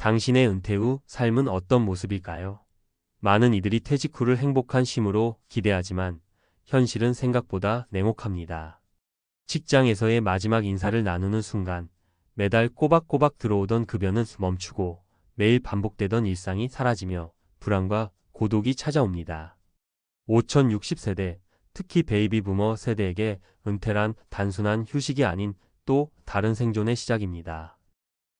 당신의 은퇴 후 삶은 어떤 모습일까요? 많은 이들이 퇴직 후를 행복한 쉼으로 기대하지만 현실은 생각보다 냉혹합니다. 직장에서의 마지막 인사를 나누는 순간 매달 꼬박꼬박 들어오던 급여는 멈추고 매일 반복되던 일상이 사라지며 불안과 고독이 찾아옵니다. 5060세대, 특히 베이비 부머 세대에게 은퇴란 단순한 휴식이 아닌 또 다른 생존의 시작입니다.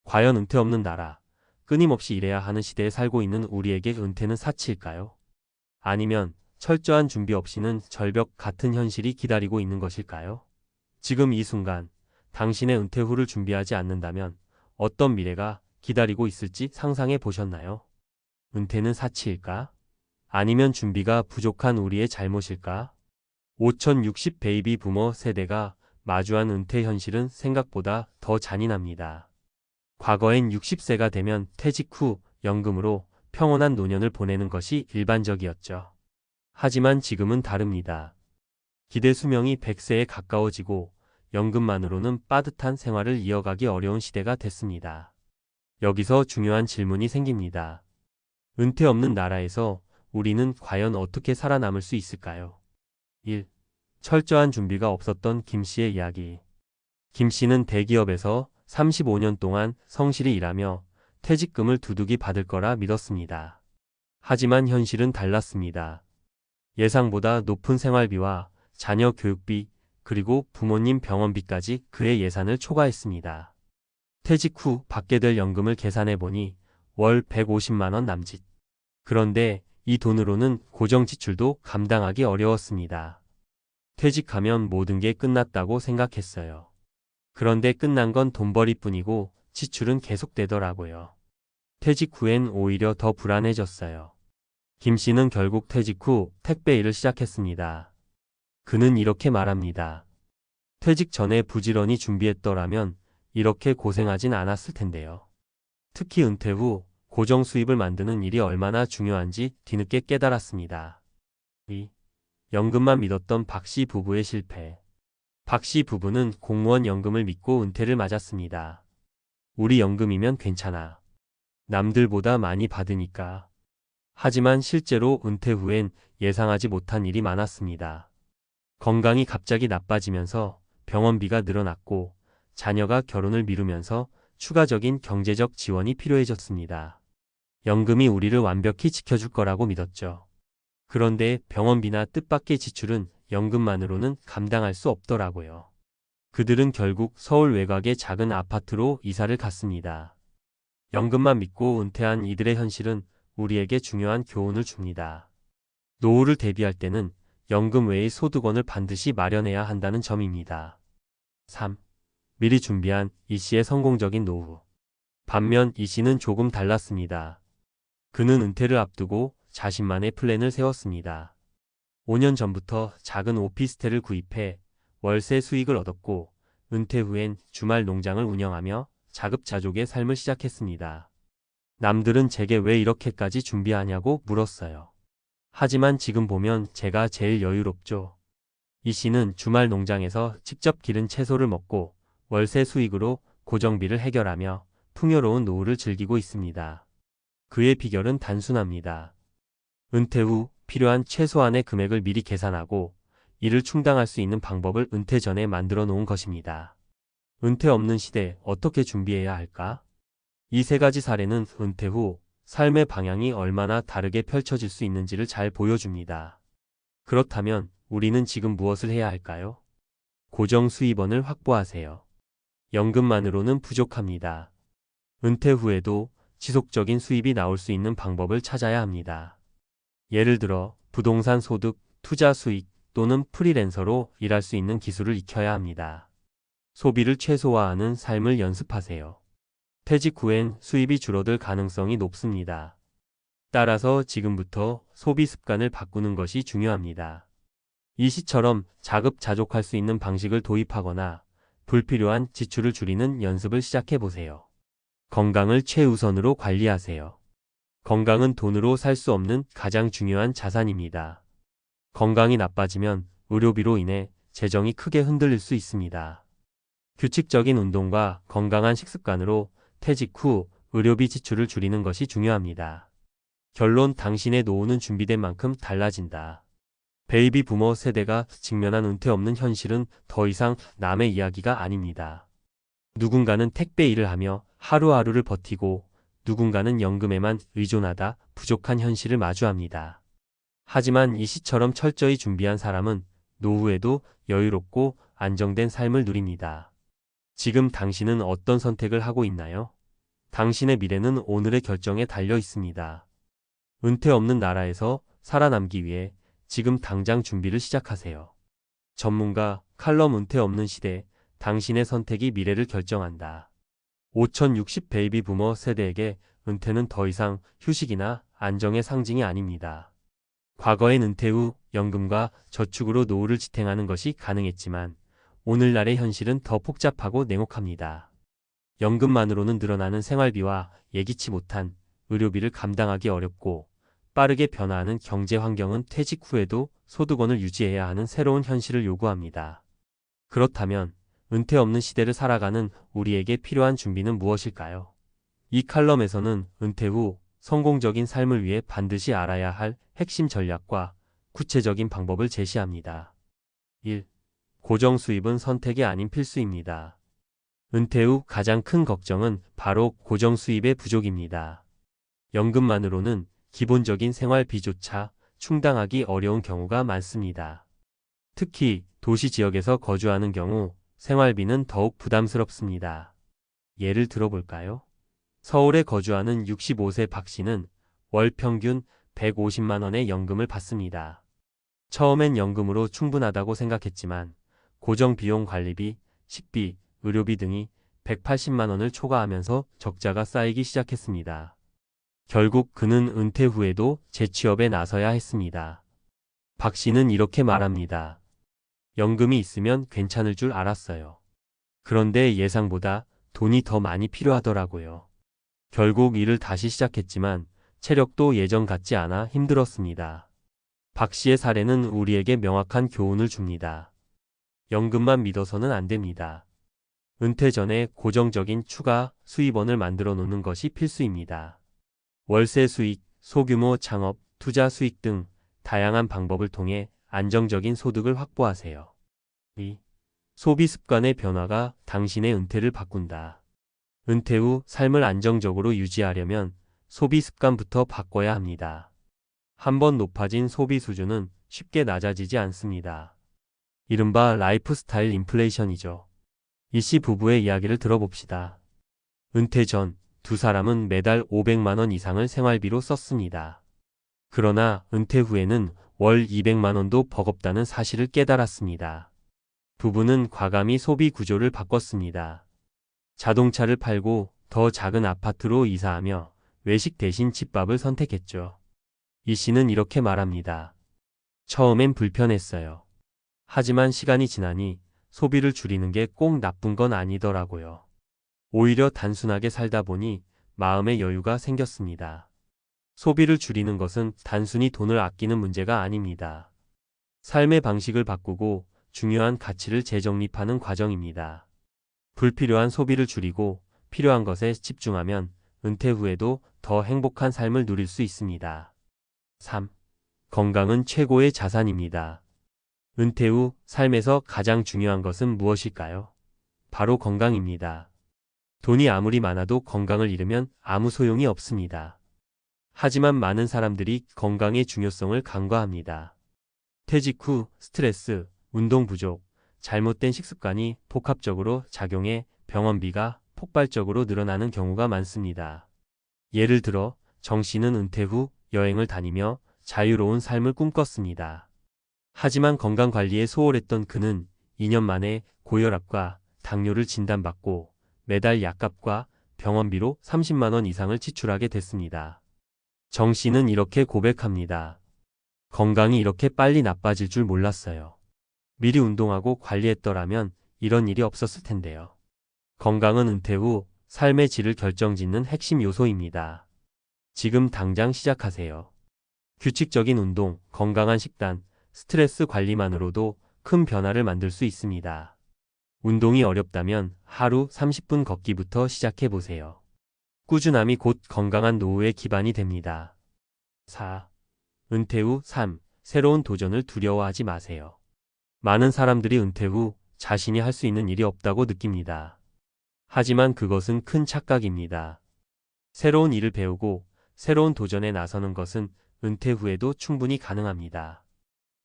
과연 은퇴 없는 나라, 끊임없이 일해야 하는 시대에 살고 있는 우리에게 은퇴는 사치일까요? 아니면 철저한 준비 없이는 절벽 같은 현실이 기다리고 있는 것일까요? 지금 이 순간, 당신의 은퇴 후를 준비하지 않는다면 어떤 미래가 기다리고 있을지 상상해 보셨나요? 은퇴는 사치일까? 아니면 준비가 부족한 우리의 잘못일까? 5060 베이비 부머 세대가 마주한 은퇴 현실은 생각보다 더 잔인합니다. 과거엔 60세가 되면 퇴직 후 연금으로 평온한 노년을 보내는 것이 일반적이었죠. 하지만 지금은 다릅니다. 기대 수명이 100세에 가까워지고 연금만으로는 빠듯한 생활을 이어가기 어려운 시대가 됐습니다. 여기서 중요한 질문이 생깁니다. 은퇴 없는 나라에서 우리는 과연 어떻게 살아남을 수 있을까요? 1. 철저한 준비가 없었던 김 씨의 이야기. 김 씨는 대기업에서 35년 동안 성실히 일하며 퇴직금을 두둑이 받을 거라 믿었습니다. 하지만 현실은 달랐습니다. 예상보다 높은 생활비와 자녀 교육비, 그리고 부모님 병원비까지 그의 예산을 초과했습니다. 퇴직 후 받게 될 연금을 계산해 보니 월 150만 원 남짓. 그런데 이 돈으로는 고정 지출도 감당하기 어려웠습니다. 퇴직하면 모든 게 끝났다고 생각했어요. 그런데 끝난 건 돈벌이뿐이고 지출은 계속되더라고요. 퇴직 후엔 오히려 더 불안해졌어요. 김 씨는 결국 퇴직 후 택배 일을 시작했습니다. 그는 이렇게 말합니다. 퇴직 전에 부지런히 준비했더라면 이렇게 고생하진 않았을 텐데요. 특히 은퇴 후 고정 수입을 만드는 일이 얼마나 중요한지 뒤늦게 깨달았습니다. 2. 연금만 믿었던 박 씨 부부의 실패. 박 씨 부부는 공무원 연금을 믿고 은퇴를 맞았습니다. 우리 연금이면 괜찮아. 남들보다 많이 받으니까. 하지만 실제로 은퇴 후엔 예상하지 못한 일이 많았습니다. 건강이 갑자기 나빠지면서 병원비가 늘어났고 자녀가 결혼을 미루면서 추가적인 경제적 지원이 필요해졌습니다. 연금이 우리를 완벽히 지켜줄 거라고 믿었죠. 그런데 병원비나 뜻밖의 지출은 연금만으로는 감당할 수 없더라고요. 그들은 결국 서울 외곽의 작은 아파트로 이사를 갔습니다. 연금만 믿고 은퇴한 이들의 현실은 우리에게 중요한 교훈을 줍니다. 노후를 대비할 때는 연금 외의 소득원을 반드시 마련해야 한다는 점입니다. 3. 미리 준비한 이 씨의 성공적인 노후. 반면 이 씨는 조금 달랐습니다. 그는 은퇴를 앞두고 자신만의 플랜을 세웠습니다. 5년 전부터 작은 오피스텔을 구입해 월세 수익을 얻었고 은퇴 후엔 주말 농장을 운영하며 자급자족의 삶을 시작했습니다. 남들은 제게 왜 이렇게까지 준비하냐고 물었어요. 하지만 지금 보면 제가 제일 여유롭죠. 이 씨는 주말 농장에서 직접 기른 채소를 먹고 월세 수익으로 고정비를 해결하며 풍요로운 노후를 즐기고 있습니다. 그의 비결은 단순합니다. 은퇴 후 필요한 최소한의 금액을 미리 계산하고 이를 충당할 수 있는 방법을 은퇴 전에 만들어 놓은 것입니다. 은퇴 없는 시대 어떻게 준비해야 할까? 이 세 가지 사례는 은퇴 후 삶의 방향이 얼마나 다르게 펼쳐질 수 있는지를 잘 보여줍니다. 그렇다면 우리는 지금 무엇을 해야 할까요? 고정 수입원을 확보하세요. 연금만으로는 부족합니다. 은퇴 후에도 지속적인 수입이 나올 수 있는 방법을 찾아야 합니다. 예를 들어 부동산 소득, 투자 수익 또는 프리랜서로 일할 수 있는 기술을 익혀야 합니다. 소비를 최소화하는 삶을 연습하세요. 퇴직 후엔 수입이 줄어들 가능성이 높습니다. 따라서 지금부터 소비 습관을 바꾸는 것이 중요합니다. 이 시처럼 자급자족할 수 있는 방식을 도입하거나 불필요한 지출을 줄이는 연습을 시작해 보세요. 건강을 최우선으로 관리하세요. 건강은 돈으로 살 수 없는 가장 중요한 자산입니다. 건강이 나빠지면 의료비로 인해 재정이 크게 흔들릴 수 있습니다. 규칙적인 운동과 건강한 식습관으로 퇴직 후 의료비 지출을 줄이는 것이 중요합니다. 결론, 당신의 노후는 준비된 만큼 달라진다. 베이비 부머 세대가 직면한 은퇴 없는 현실은 더 이상 남의 이야기가 아닙니다. 누군가는 택배 일을 하며 하루하루를 버티고 누군가는 연금에만 의존하다 부족한 현실을 마주합니다. 하지만 이 시처럼 철저히 준비한 사람은 노후에도 여유롭고 안정된 삶을 누립니다. 지금 당신은 어떤 선택을 하고 있나요? 당신의 미래는 오늘의 결정에 달려 있습니다. 은퇴 없는 나라에서 살아남기 위해 지금 당장 준비를 시작하세요. 전문가 칼럼, 은퇴 없는 시대, 당신의 선택이 미래를 결정한다. 5060 베이비 부머 세대에게 은퇴는 더 이상 휴식이나 안정의 상징이 아닙니다. 과거엔 은퇴 후 연금과 저축으로 노후를 지탱하는 것이 가능했지만 오늘날의 현실은 더 복잡하고 냉혹합니다. 연금만으로는 늘어나는 생활비와 예기치 못한 의료비를 감당하기 어렵고, 빠르게 변화하는 경제 환경은 퇴직 후에도 소득원을 유지해야 하는 새로운 현실을 요구합니다. 그렇다면 은퇴 없는 시대를 살아가는 우리에게 필요한 준비는 무엇일까요? 이 칼럼에서는 은퇴 후 성공적인 삶을 위해 반드시 알아야 할 핵심 전략과 구체적인 방법을 제시합니다. 1. 고정 수입은 선택이 아닌 필수입니다. 은퇴 후 가장 큰 걱정은 바로 고정 수입의 부족입니다. 연금만으로는 기본적인 생활비조차 충당하기 어려운 경우가 많습니다. 특히 도시 지역에서 거주하는 경우 생활비는 더욱 부담스럽습니다. 예를 들어볼까요? 서울에 거주하는 65세 박 씨는 월 평균 150만 원의 연금을 받습니다. 처음엔 연금으로 충분하다고 생각했지만 고정 비용 관리비, 식비, 의료비 등이 180만 원을 초과하면서 적자가 쌓이기 시작했습니다. 결국 그는 은퇴 후에도 재취업에 나서야 했습니다. 박 씨는 이렇게 말합니다. 연금이 있으면 괜찮을 줄 알았어요. 그런데 예상보다 돈이 더 많이 필요하더라고요. 결국 일을 다시 시작했지만 체력도 예전 같지 않아 힘들었습니다. 박 씨의 사례는 우리에게 명확한 교훈을 줍니다. 연금만 믿어서는 안 됩니다. 은퇴 전에 고정적인 추가 수입원을 만들어 놓는 것이 필수입니다. 월세 수익, 소규모 창업, 투자 수익 등 다양한 방법을 통해 안정적인 소득을 확보하세요. 2. 소비 습관의 변화가 당신의 은퇴를 바꾼다. 은퇴 후 삶을 안정적으로 유지하려면 소비 습관부터 바꿔야 합니다. 한번 높아진 소비 수준은 쉽게 낮아지지 않습니다. 이른바 라이프 스타일 인플레이션이죠. 이 씨 부부의 이야기를 들어봅시다. 은퇴 전 두 사람은 매달 500만 원 이상을 생활비로 썼습니다. 그러나 은퇴 후에는 월 200만 원도 버겁다는 사실을 깨달았습니다. 부부는 과감히 소비 구조를 바꿨습니다. 자동차를 팔고 더 작은 아파트로 이사하며 외식 대신 집밥을 선택했죠. 이 씨는 이렇게 말합니다. 처음엔 불편했어요. 하지만 시간이 지나니 소비를 줄이는 게 꼭 나쁜 건 아니더라고요. 오히려 단순하게 살다 보니 마음의 여유가 생겼습니다. 소비를 줄이는 것은 단순히 돈을 아끼는 문제가 아닙니다. 삶의 방식을 바꾸고 중요한 가치를 재정립하는 과정입니다. 불필요한 소비를 줄이고 필요한 것에 집중하면 은퇴 후에도 더 행복한 삶을 누릴 수 있습니다. 3. 건강은 최고의 자산입니다. 은퇴 후 삶에서 가장 중요한 것은 무엇일까요? 바로 건강입니다. 돈이 아무리 많아도 건강을 잃으면 아무 소용이 없습니다. 하지만 많은 사람들이 건강의 중요성을 간과합니다. 퇴직 후 스트레스, 운동 부족, 잘못된 식습관이 복합적으로 작용해 병원비가 폭발적으로 늘어나는 경우가 많습니다. 예를 들어 정 씨는 은퇴 후 여행을 다니며 자유로운 삶을 꿈꿨습니다. 하지만 건강관리에 소홀했던 그는 2년 만에 고혈압과 당뇨를 진단받고 매달 약값과 병원비로 30만 원 이상을 지출하게 됐습니다. 정 씨는 이렇게 고백합니다. 건강이 이렇게 빨리 나빠질 줄 몰랐어요. 미리 운동하고 관리했더라면 이런 일이 없었을 텐데요. 건강은 은퇴 후 삶의 질을 결정짓는 핵심 요소입니다. 지금 당장 시작하세요. 규칙적인 운동, 건강한 식단, 스트레스 관리만으로도 큰 변화를 만들 수 있습니다. 운동이 어렵다면 하루 30분 걷기부터 시작해 보세요. 꾸준함이 곧 건강한 노후의 기반이 됩니다. 4. 은퇴 후 삶, 새로운 도전을 두려워하지 마세요. 많은 사람들이 은퇴 후 자신이 할 수 있는 일이 없다고 느낍니다. 하지만 그것은 큰 착각입니다. 새로운 일을 배우고 새로운 도전에 나서는 것은 은퇴 후에도 충분히 가능합니다.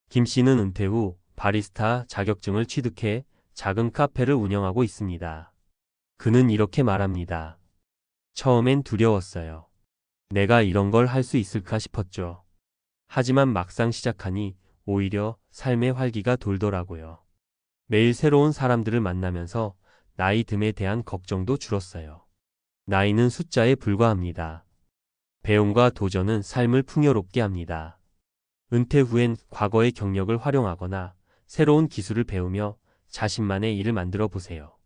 김 씨는 은퇴 후 바리스타 자격증을 취득해 작은 카페를 운영하고 있습니다. 그는 이렇게 말합니다. 처음엔 두려웠어요. 내가 이런 걸 할 수 있을까 싶었죠. 하지만 막상 시작하니 오히려 삶의 활기가 돌더라고요. 매일 새로운 사람들을 만나면서 나이 듦에 대한 걱정도 줄었어요. 나이는 숫자에 불과합니다. 배움과 도전은 삶을 풍요롭게 합니다. 은퇴 후엔 과거의 경력을 활용하거나 새로운 기술을 배우며 자신만의 일을 만들어 보세요.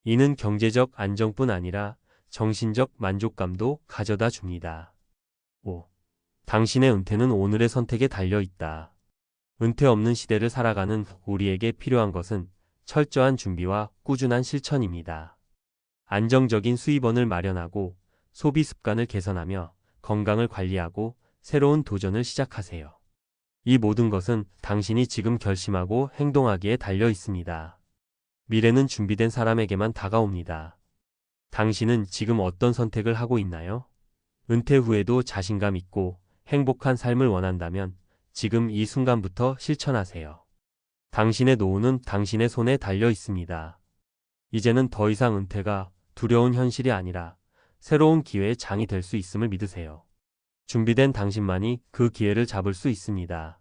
이는 경제적 안정뿐 아니라 정신적 만족감도 가져다 줍니다. 5. 당신의 은퇴는 오늘의 선택에 달려 있다. 은퇴 없는 시대를 살아가는 우리에게 필요한 것은 철저한 준비와 꾸준한 실천입니다. 안정적인 수입원을 마련하고 소비 습관을 개선하며 건강을 관리하고 새로운 도전을 시작하세요. 이 모든 것은 당신이 지금 결심하고 행동하기에 달려 있습니다. 미래는 준비된 사람에게만 다가옵니다. 당신은 지금 어떤 선택을 하고 있나요? 은퇴 후에도 자신감 있고 행복한 삶을 원한다면 지금 이 순간부터 실천하세요. 당신의 노후는 당신의 손에 달려 있습니다. 이제는 더 이상 은퇴가 두려운 현실이 아니라 새로운 기회의 장이 될 수 있음을 믿으세요. 준비된 당신만이 그 기회를 잡을 수 있습니다.